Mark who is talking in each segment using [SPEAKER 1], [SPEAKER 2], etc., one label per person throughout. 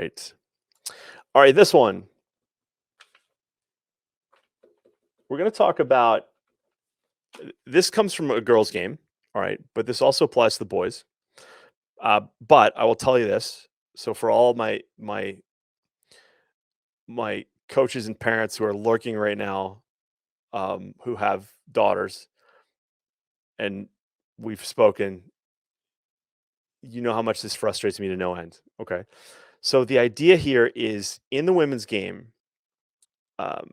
[SPEAKER 1] right. All right, this one. We're going to talk about this comes from a girls' game, all right, but this also applies to the boys. But I will tell you this. So for all my coaches and parents who are lurking right now, who have daughters, and we've spoken, you know how much this frustrates me to no end. Okay. So the idea here is in the women's game. Um,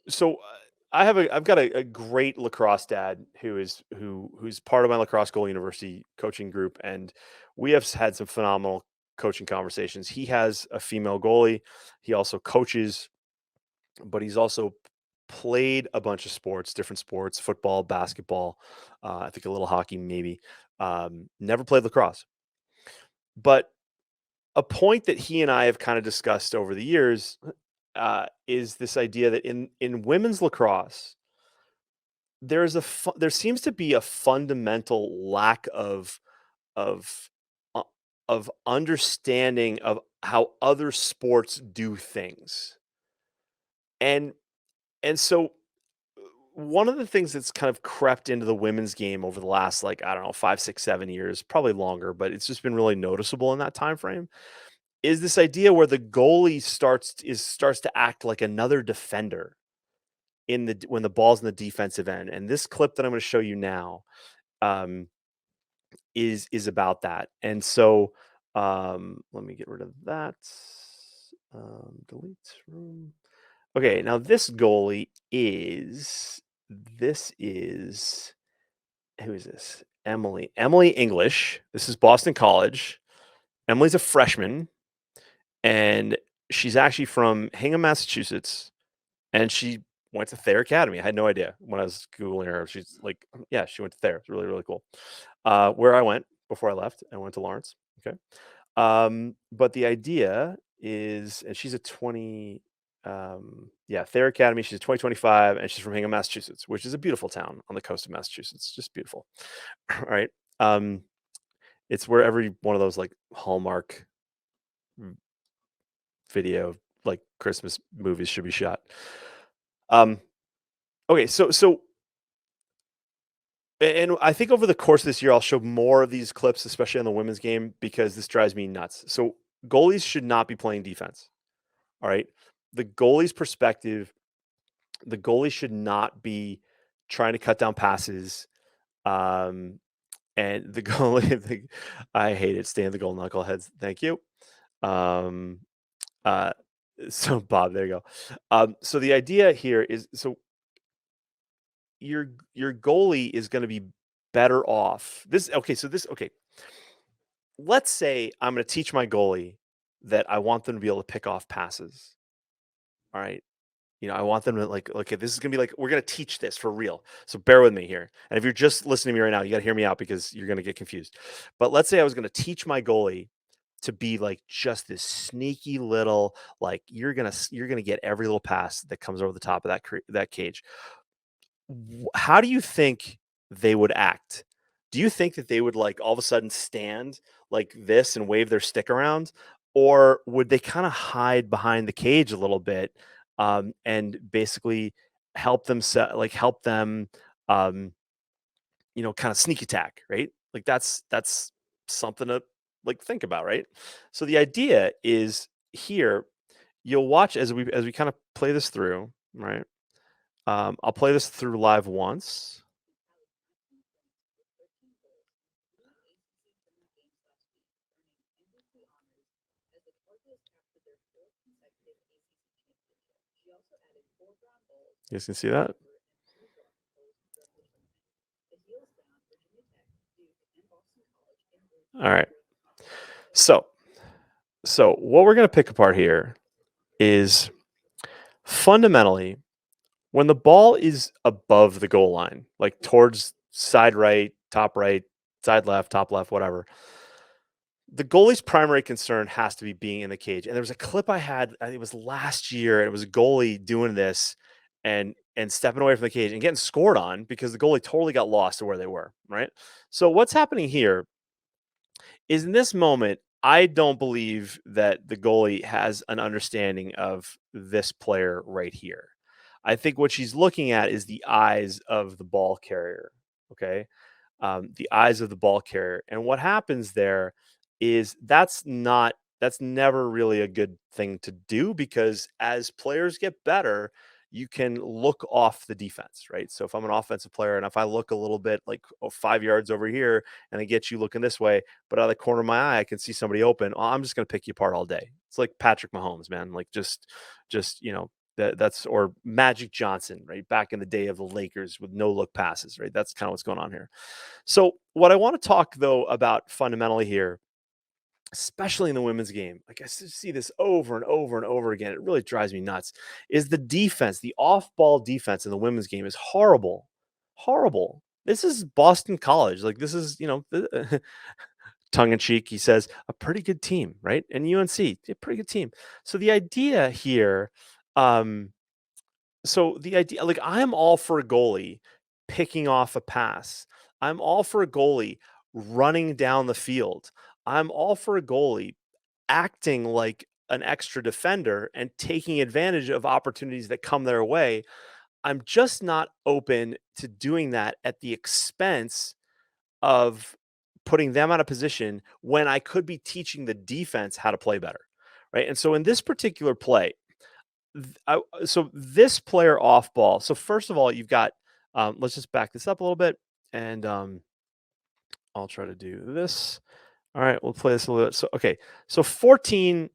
[SPEAKER 1] so I've got a great lacrosse dad who's part of my lacrosse goal university coaching group, and we have had some phenomenal coaching conversations. He has a female goalie. He also coaches, but he's also played a bunch of sports, different sports, football, basketball, I think a little hockey, maybe. Never played lacrosse. But a point that he and I have kind of discussed over the years is this idea that in women's lacrosse, there seems to be a fundamental lack of uh, of understanding of how other sports do things. And so one of the things that's kind of crept into the women's game over the last, like, I don't know, 5, 6, 7 years, probably longer, but it's just been really noticeable in that time frame, is this idea where the goalie starts to act like another defender when the ball's in the defensive end. And this clip that I'm going to show you now um, is about that. And so let me get rid of that. Delete room. Okay, now this goalie is who is this? Emily English. This is Boston College. Emily's a freshman, and she's actually from Hingham, Massachusetts, and she went to Thayer Academy. I had no idea when I was Googling her. She's like, yeah, she went to Thayer. It's really, really cool. Where I went before I left, I went to Lawrence. Okay. But the idea is, and she's a 20, Thayer Academy. She's a 2025, and she's from Hingham, Massachusetts, which is a beautiful town on the coast of Massachusetts. Just beautiful. All right. It's where every one of those like Hallmark video, like Christmas movies should be shot. Okay, so and I think over the course of this year, I'll show more of these clips, especially on the women's game, because this drives me nuts. So goalies should not be playing defense. All right. The goalie's perspective, the goalie should not be trying to cut down passes. And the goalie, I hate it. Stay in the goal, knuckleheads. Thank you. Um, so Bob, there you go. So the idea here is your goalie is going to be better off. Okay. Let's say I'm going to teach my goalie that I want them to be able to pick off passes. All right. I want them to like, okay, this is going to be like, we're going to teach this for real. So bear with me here. And if you're just listening to me right now, you got to hear me out because you're going to get confused. But let's say I was going to teach my goalie to be like just this sneaky little, like you're going to get every little pass that comes over the top of that cage. How do you think they would act? Do you think that they would like all of a sudden stand like this and wave their stick around, or would they kind of hide behind the cage a little bit and basically help them, um, kind of sneak attack, right? Like that's something to like think about, right? So the idea is here. You'll watch as we kind of play this through, right? I'll play this through live once. You guys can see that? All right. So what we're going to pick apart here is fundamentally when the ball is above the goal line, like towards side right, side left, top left, whatever. The goalie's primary concern has to be being in the cage. And there was a clip I had, I think it was last year, and it was a goalie doing this and stepping away from the cage and getting scored on because the goalie totally got lost to where they were, right? So what's happening here is in this moment, I don't believe that the goalie has an understanding of this player right here. I think what she's looking at is the eyes of the ball carrier. Okay. The eyes of the ball carrier. And what happens there is that's never really a good thing to do, because as players get better, you can look off the defense, right? So if I'm an offensive player and if I look a little bit like 5 yards over here and I get you looking this way, but out of the corner of my eye, I can see somebody open. Oh, I'm just going to pick you apart all day. It's like Patrick Mahomes, man. Like just that's or Magic Johnson, right? Back in the day of the Lakers with no look passes, right? That's kind of what's going on here. So, what I want to talk though about fundamentally here, especially in the women's game, like I see this over and over and over again. It really drives me nuts. Is the defense, the off-ball defense in the women's game is horrible, horrible. This is Boston College. Like this is, tongue in cheek. He says a pretty good team, right? And UNC, a pretty good team. So the idea here, um, like I'm all for a goalie picking off a pass. I'm all for a goalie running down the field. I'm all for a goalie acting like an extra defender and taking advantage of opportunities that come their way. I'm just not open to doing that at the expense of putting them out of position when I could be teaching the defense how to play better. Right. And so in this particular play, so this player off ball. So first of all, you've got. Let's just back this up a little bit, and I'll try to do this. All right, we'll play this a little bit. So okay, so 14,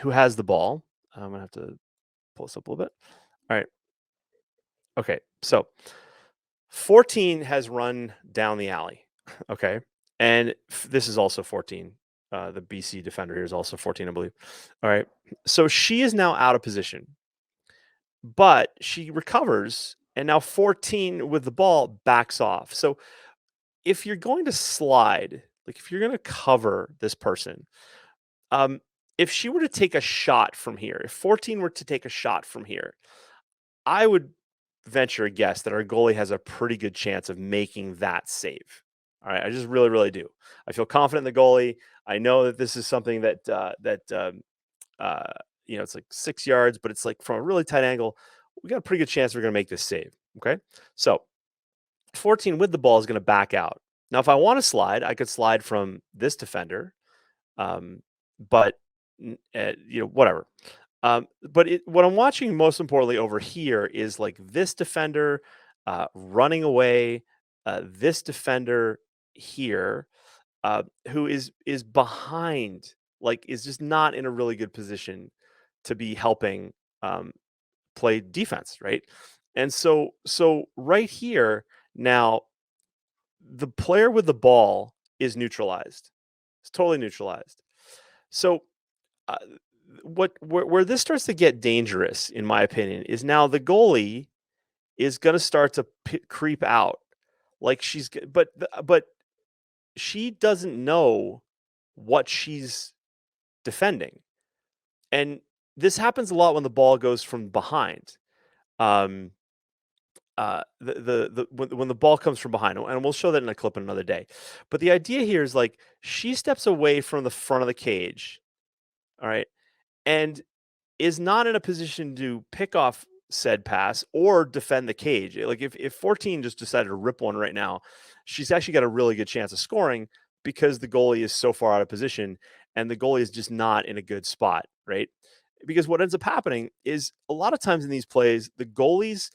[SPEAKER 1] who has the ball? I'm gonna have to pull this up a little bit. All right. Okay. So 14 has run down the alley. Okay, and this is also 14. The BC defender here is also 14, I believe. All right. So she is now out of position, but she recovers, and now 14 with the ball backs off. So if you're going to slide, like if you're going to cover this person, um, if she were to take a shot from here, if 14 were to take a shot from here, I would venture a guess that our goalie has a pretty good chance of making that save. All right, I just really, really do. I feel confident in the goalie. I know that this is something uh, it's like 6 yards, but it's like from a really tight angle. We got a pretty good chance we're going to make this save. Okay. So 14 with the ball is going to back out. Now, if I want to slide, I could slide from this defender, but whatever. What I'm watching most importantly over here is like this defender running away, this defender here, who is behind, like is just not in a really good position to be helping um, play defense, right? And so right here now, the player with the ball is neutralized. It's totally neutralized. So uh, where this starts to get dangerous, in my opinion, is now the goalie is going to start to creep out, like but she doesn't know what she's defending, and this happens a lot when the ball goes from behind. Um, when the ball comes from behind, and we'll show that in a clip another day. But the idea here is like she steps away from the front of the cage, all right, and is not in a position to pick off said pass or defend the cage. Like if 14 just decided to rip one right now, she's actually got a really good chance of scoring because the goalie is so far out of position and the goalie is just not in a good spot, right? Because what ends up happening is a lot of times in these plays, the goalies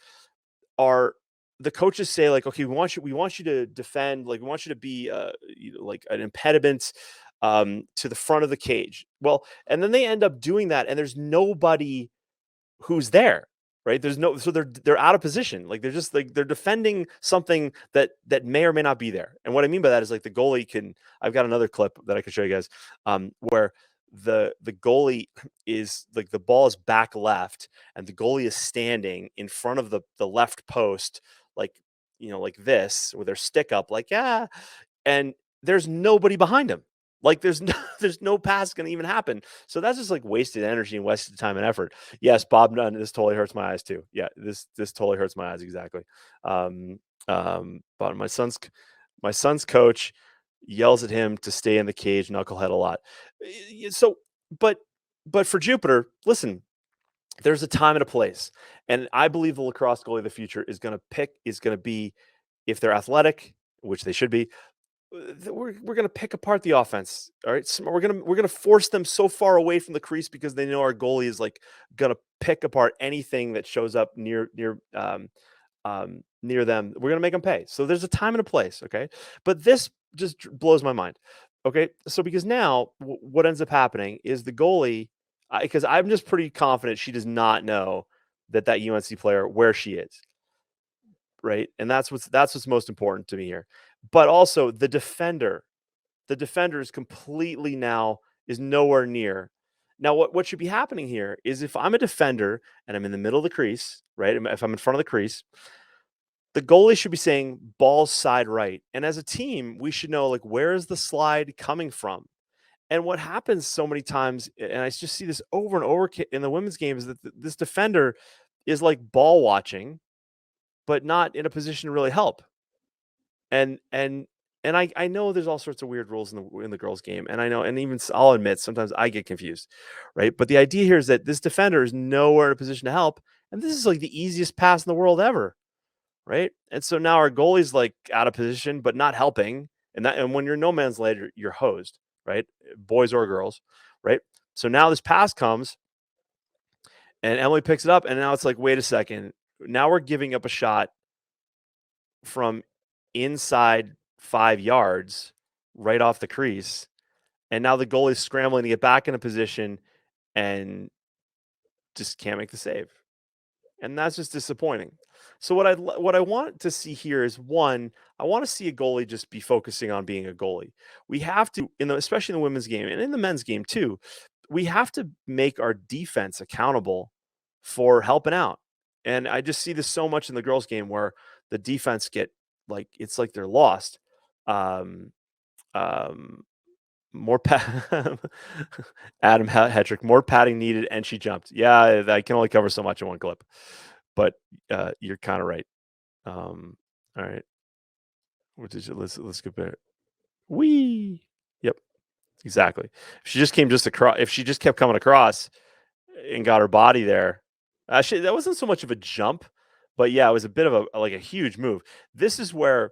[SPEAKER 1] are the coaches say like, okay, we want you to defend, like we want you to be like an impediment to the front of the cage. Well, and then they end up doing that, and there's nobody who's there, right? There's no, so they're out of position. Like they're just like they're defending something that may or may not be there. And what I mean by that is like the goalie can. I've got another clip that I can show you guys where the goalie is like the ball is back left and the goalie is standing in front of the left post, like like this with their stick up, like and there's nobody behind him. Like there's no there's no pass gonna even happen. So that's just like wasted energy and wasted time and effort. Yes, Bob Nunn, this totally hurts my eyes too. Yeah, this totally hurts my eyes exactly. But my son's coach yells at him to stay in the cage, knucklehead a lot. So, but for Jupiter, listen, there's a time and a place, and I believe the lacrosse goalie of the future is going to be, if they're athletic, which they should be, we're going to pick apart the offense. All right, so we're going to force them so far away from the crease because they know our goalie is like going to pick apart anything that shows up near them. We're going to make them pay. So there's a time and a place. Okay. But this just blows my mind. Okay. So because now what ends up happening is the goalie, because I'm just pretty confident she does not know that UNC player where she is. Right. And that's what's most important to me here. But also the defender is completely now is nowhere near. Now, what should be happening here is if I'm a defender and I'm in the middle of the crease, right? If I'm in front of the crease, the goalie should be saying ball side right. And as a team, we should know like where is the slide coming from? And what happens so many times, and I just see this over and over in the women's game, is that this defender is like ball watching, but not in a position to really help. And I know there's all sorts of weird rules in the girls' game, and I know, and even I'll admit sometimes I get confused, right? But the idea here is that this defender is nowhere in a position to help, and this is like the easiest pass in the world ever, right? And so now our goalie's like out of position, but not helping. And when you're no man's land, you're hosed, right? Boys or girls, right? So now this pass comes and Emily picks it up, and now it's like, wait a second. Now we're giving up a shot from inside 5 yards right off the crease. And now the goalie's scrambling to get back in a position and just can't make the save. And that's just disappointing. So what I want to see here is, one, I want to see a goalie just be focusing on being a goalie. We have to, especially in the women's game and in the men's game too, we have to make our defense accountable for helping out. And I just see this so much in the girls' game where the defense get like it's like they're lost. Um, um, more Adam Hetrick, more padding needed, and she jumped. Yeah, I can only cover so much in one clip, but you're kind of right. All right, what did you? Let's compare. Wee. Yep, exactly. If she just came just across, if she just kept coming across and got her body there, actually, that wasn't so much of a jump, but yeah, it was a bit of a huge move. This is where,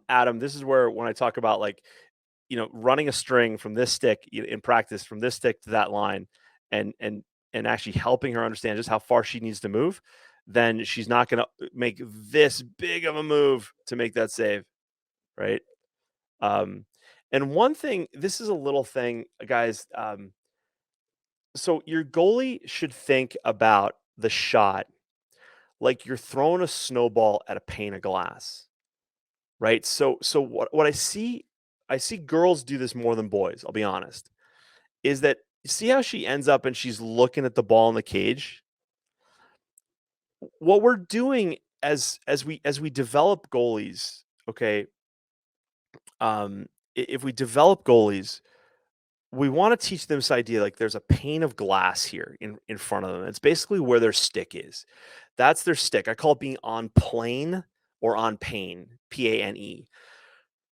[SPEAKER 1] Adam. This is where when I talk about like running a string from this stick in practice from this stick to that line and actually helping her understand just how far she needs to move, then she's not going to make this big of a move to make that save, right? Um, and one thing, this is a little thing, guys. So your goalie should think about the shot like you're throwing a snowball at a pane of glass, right? So what I see girls do this more than boys, I'll be honest. Is that, see how she ends up and she's looking at the ball in the cage? What we're doing as we develop goalies, okay? If we develop goalies, we want to teach them this idea like there's a pane of glass here in front of them. It's basically where their stick is. That's their stick. I call it being on plane or on pane, P-A-N-E.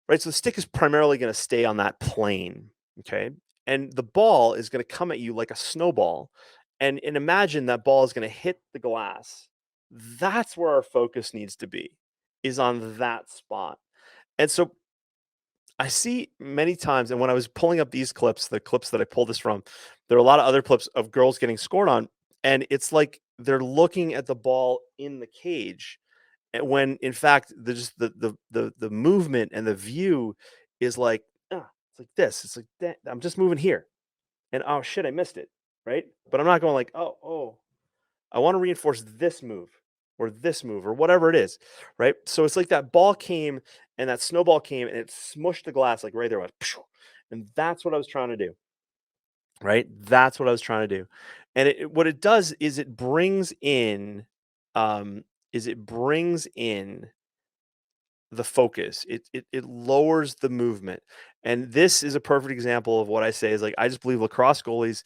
[SPEAKER 1] Right? So the stick is primarily going to stay on that plane, okay? And the ball is going to come at you like a snowball. And imagine that ball is going to hit the glass. That's where our focus needs to be, is on that spot. And so I see many times, and when I was pulling up these clips, the clips that I pulled this from, there are a lot of other clips of girls getting scored on, and it's like they're looking at the ball in the cage, and when in fact the movement and the view is like, it's like this. It's like that. I'm just moving here, and oh shit, I missed it, right? But I'm not going like, oh, I want to reinforce this move or whatever it is, right? So it's like that ball came and that snowball came and it smushed the glass like right there, went, and that's what I was trying to do, right? That's what I was trying to do, and what it does is it brings in, um, the focus. It lowers the movement. And this is a perfect example of what I say is like I just believe lacrosse goalies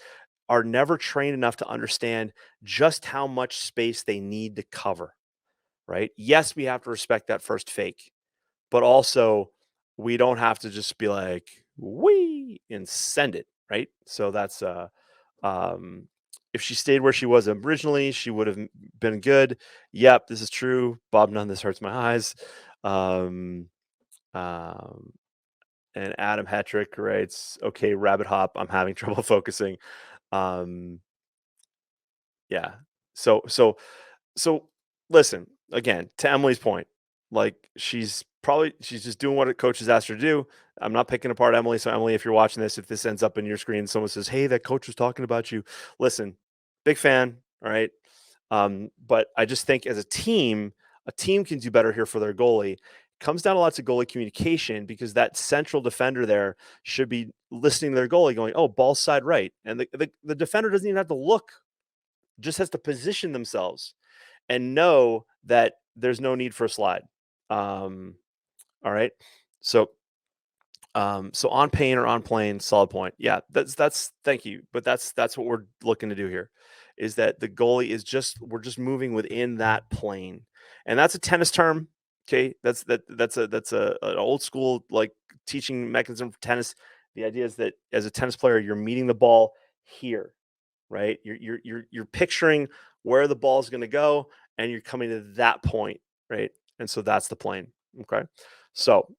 [SPEAKER 1] are never trained enough to understand just how much space they need to cover, right? Yes, we have to respect that first fake, but also we don't have to just be like, "Wee," and send it, right? So that's, um if she stayed where she was originally, she would have been good. Yep, this is true. Bob Nunn, this hurts my eyes. Um, um, and Adam Hetrick writes, "Okay, rabbit hop. I'm having trouble focusing." Um, yeah. So listen, again, to Emily's point, like she's just doing what a coach has asked her to do. I'm not picking apart Emily. So Emily, if you're watching this, if this ends up in your screen, someone says, "Hey, that coach was talking about you." Listen, big fan. All right. But I just think as a team can do better here for their goalie. Comes down to lots of goalie communication because that central defender there should be listening to their goalie going, "Oh, ball side right." And the defender doesn't even have to look, just has to position themselves and know that there's no need for a slide. Um, all right. So so on pain or on plane, solid point. Yeah, that's thank you. But that's what we're looking to do here, is that the goalie is just we're just moving within that plane. And that's a tennis term. Okay. That's an old school like teaching mechanism for tennis. The idea is that as a tennis player, you're meeting the ball here, right? You're picturing where the ball is going to go, and you're coming to that point, right? And so that's the plane. Okay. So,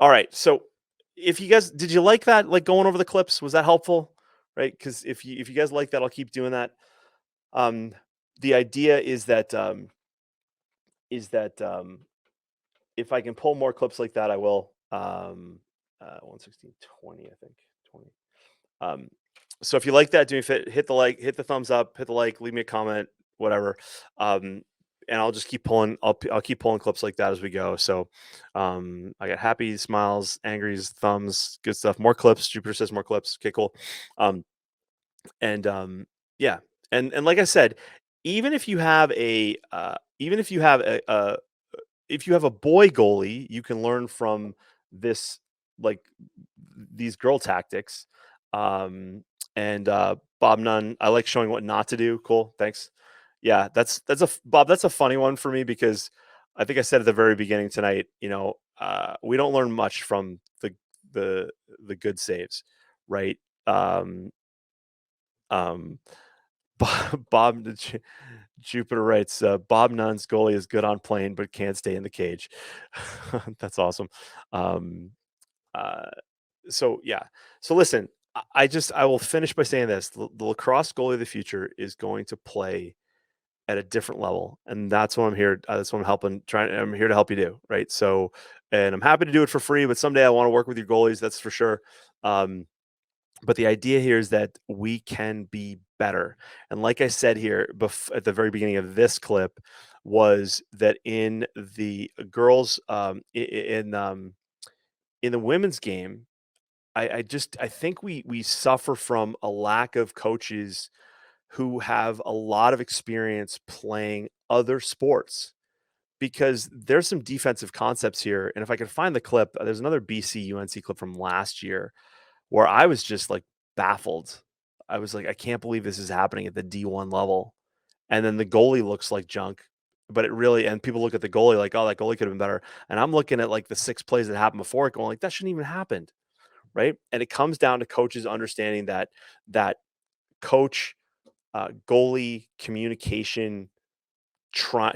[SPEAKER 1] all right. So, if you guys did you like that? Like going over the clips, was that helpful? Right? Because if you guys like that, I'll keep doing that. Um, the idea is that if I can pull more clips like that, I will. 116, 20, I think 20. Um, so if you like that, do me a hit the like, hit the thumbs up, hit the like, leave me a comment, whatever. Um, and I'll just keep pulling. I'll keep pulling clips like that as we go. So I got happy, smiles, angries, thumbs, good stuff. More clips. Jupiter says more clips. Okay, cool. Um, and yeah, and like I said, even if you have even if you have a boy goalie, you can learn from this, like these girl tactics. Um, and Bob Nunn, I like showing what not to do. Cool, thanks. Yeah, Bob. That's a funny one for me because I think I said at the very beginning tonight. We don't learn much from the the good saves, right? Um, um, Bob Jupiter writes, Bob Nunn's goalie is good on plane, but can't stay in the cage. That's awesome. Um, uh, so yeah. So listen, I will finish by saying this: the lacrosse goalie of the future is going to play at a different level, and that's what I'm here. That's what I'm helping. I'm here to help you do, right? So, and I'm happy to do it for free. But someday I want to work with your goalies. That's for sure. Um, but the idea here is that we can be better. And like I said here at the very beginning of this clip, was that in the girls in the women's game, I think we suffer from a lack of coaches who have a lot of experience playing other sports, because there's some defensive concepts here. And if I can find the clip, there's another BC UNC clip from last year where I was just like baffled. I was like, I can't believe this is happening at the D1 level. And then the goalie looks like junk, but it really, and people look at the goalie like, oh, that goalie could have been better. And I'm looking at like the 6 plays that happened before it, going like, that shouldn't even happened. Right. And it comes down to coaches understanding that coach, goalie communication,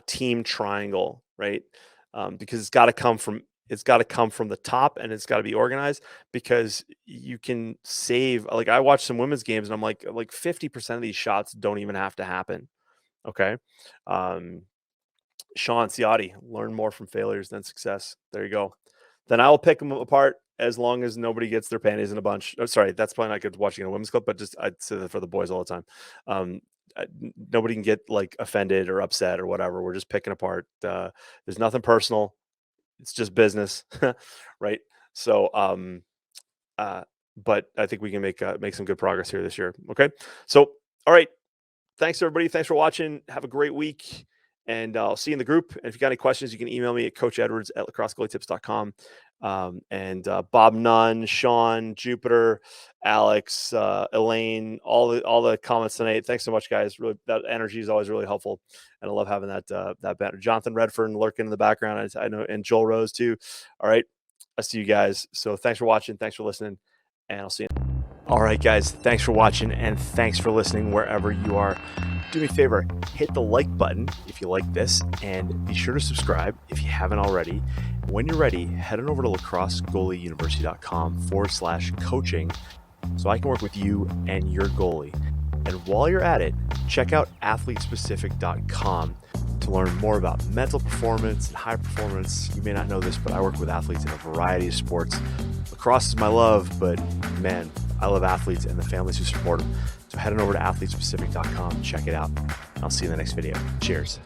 [SPEAKER 1] team triangle, right? Because it's got to come from the top, and it's got to be organized, because you can save. Like I watch some women's games and I'm like 50% of these shots don't even have to happen. Okay. Um, Sean Ciotti, learn more from failures than success. There you go. Then I will pick them apart as long as nobody gets their panties in a bunch. Oh, sorry, that's probably not good watching a women's club, but just I'd say that for the boys all the time. Nobody can get like offended or upset or whatever. We're just picking apart. There's nothing personal. It's just business, right? So, uh, but I think we can make some good progress here this year. Okay, so all right, thanks everybody. Thanks for watching. Have a great week. And I'll see you in the group. And if you got any questions, you can email me at coachedwards@lacrossegoalietips.com. And Bob Nunn, Sean, Jupiter, Alex, Elaine, all the comments tonight. Thanks so much, guys. Really, that energy is always really helpful, and I love having that banner. Jonathan Redfern lurking in the background. I know, and Joel Rose too. All right, I see you guys. So thanks for watching. Thanks for listening. And I'll see you. All right, guys. Thanks for watching. And thanks for listening wherever you are. Do me a favor. Hit the like button if you like this. And be sure to subscribe if you haven't already. When you're ready, head on over to lacrossegoalieuniversity.com/coaching so I can work with you and your goalie. And while you're at it, check out athletespecific.com to learn more about mental performance and high performance. You may not know this, but I work with athletes in a variety of sports. Lacrosse is my love, but man, I love athletes and the families who support them. So head on over to athletespecific.com, check it out. I'll see you in the next video. Cheers.